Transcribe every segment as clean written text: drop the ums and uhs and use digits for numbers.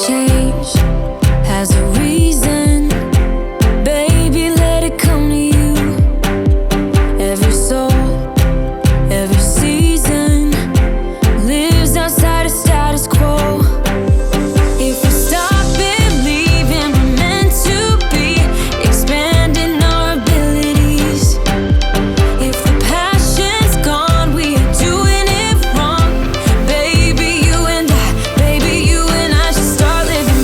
change has a reason. Baby, let it come to you. Every soul, every season lives outside of status quo. If we stop believing we're meant to be, expanding our abilities. If the passion's gone, we are doing it wrong. Baby, you and I should start living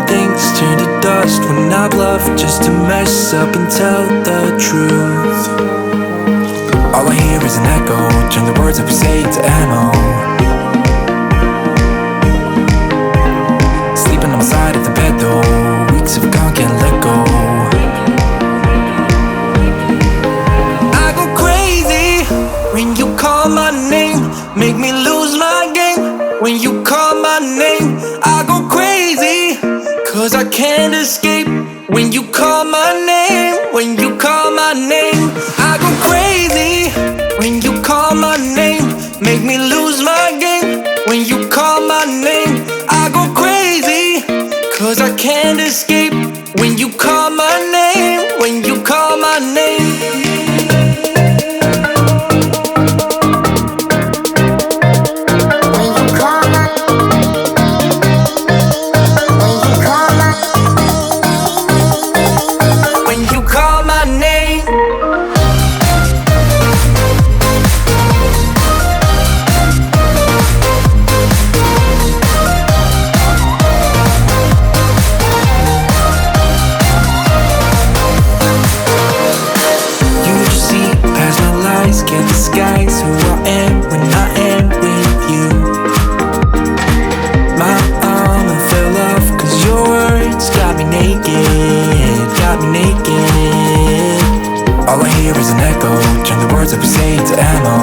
things turn to dust when I bluff just to mess up and tell the truth. All I hear is an echo, turn the words that we say to ammo. Sleeping on the side of the bed though, weeks of gone, can't let go. I go crazy when you call my name, make me lose my game. When you call my name, I go crazy, cause I can't escape. When you call my name, when you call my name, I go crazy. When you call my name, make me lose my game. When you call my name, I go crazy, cause I can't escape. When you call my name, when you call my name. Can't disguise who I am when I am with you. My armor fell off cause your words got me naked, got me naked. All I hear is an echo, turn the words that we say to ammo.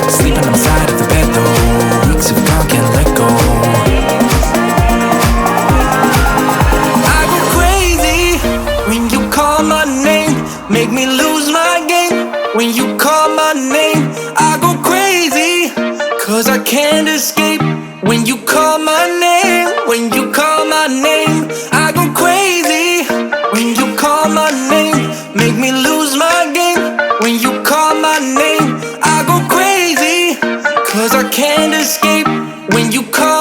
Sleeping on the side of the bed though, weeks of gone, can't let go. Make me lose my game. When you call my name, I go crazy, cause I can't escape. When you call my name, when you call my name, I go crazy. When you call my name, make me lose my game. When you call my name, I go crazy, cause I can't escape. When you call